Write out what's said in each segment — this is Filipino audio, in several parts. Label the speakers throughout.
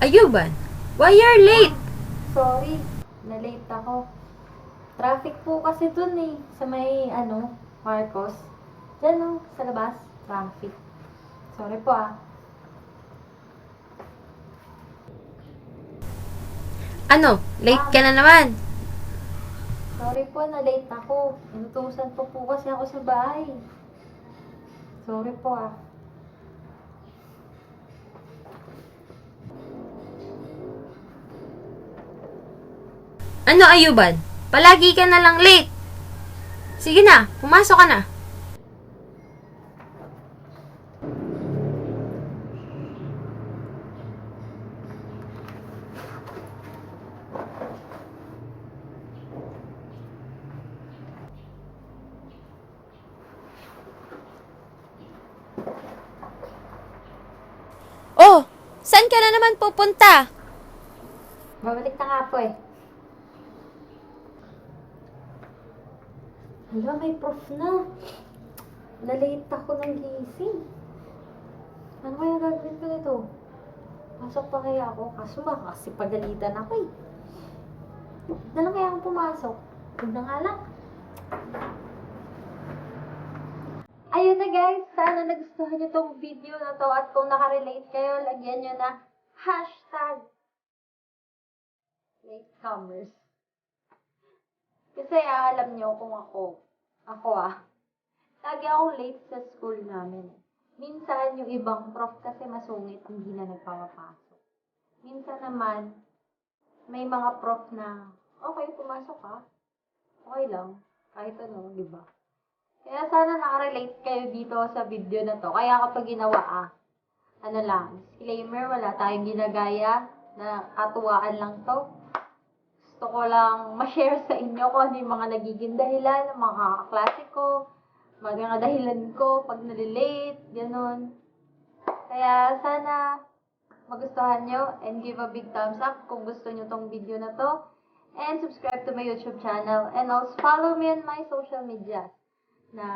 Speaker 1: Ayuban, why you're late?
Speaker 2: Sorry, na-late ako. Traffic po kasi dun eh, sa may, Marcos. Diyan sa labas, traffic. Sorry po ah.
Speaker 1: Ano, late ka na naman?
Speaker 2: Sorry po, na-late ako. Inutusan po kasi ako sa bahay. Sorry po ah.
Speaker 1: Ano, Ayuban? Palagi ka na lang late. Sige na, pumasok ka na. Oh, saan ka na naman pupunta?
Speaker 2: Babalik na nga po eh. Hala, may prof na. Na-late ako ng gising. Ano kaya gagawin ko nito? Pasok pa kaya ako? Kaso baka kasi pagalitan ako eh. Na lang kaya akong pumasok? Huwag na nga lang. Ayun na guys, sana nagustuhan nyo tong video na to at kung nakarelate kayo, lagyan nyo na hashtag latecomers. Kasi alam nyo kung ako lagi akong late sa school namin. Minsan yung ibang prof kasi masungit, hindi na nagpapapasok. Minsan naman, may mga prof na, okay, pumasok ka. Okay lang. Kahit ano, di ba? Kaya sana nakarelate kayo dito sa video na to. Kaya kapag ginawa, ano lang, disclaimer, wala tayong ginagaya na katuwaan lang to. Gusto ko lang ma-share sa inyo kung ano yung mga nagiging dahilan ng mga kaklase ko, mga dahilan ko pag nalilate, ganun. Kaya sana magustuhan nyo and give a big thumbs up kung gusto nyo tong video na to. And subscribe to my YouTube channel. And also follow me on my social media na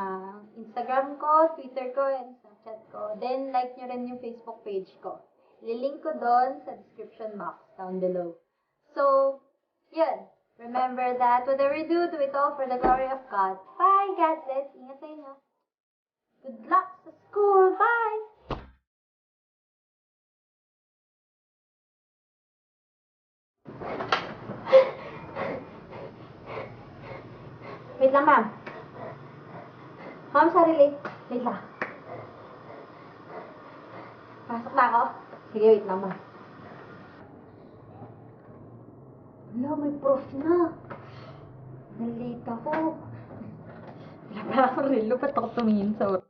Speaker 2: Instagram ko, Twitter ko, and Snapchat ko. Then like nyo rin yung Facebook page ko. Ililink ko doon sa description box down below. So, yun. Remember that whatever you do, do it all for the glory of God. Bye, God bless. Ingat sa inyo. Good luck sa school. Bye! Wait lang, ma'am. Ma'am, sorry late. Wait lang. Pasok na ako. Sige, wait lang, ma'am. Wala, may prof na. Nalate ako. Wala pa ako relo. Ba't ako tumingin sa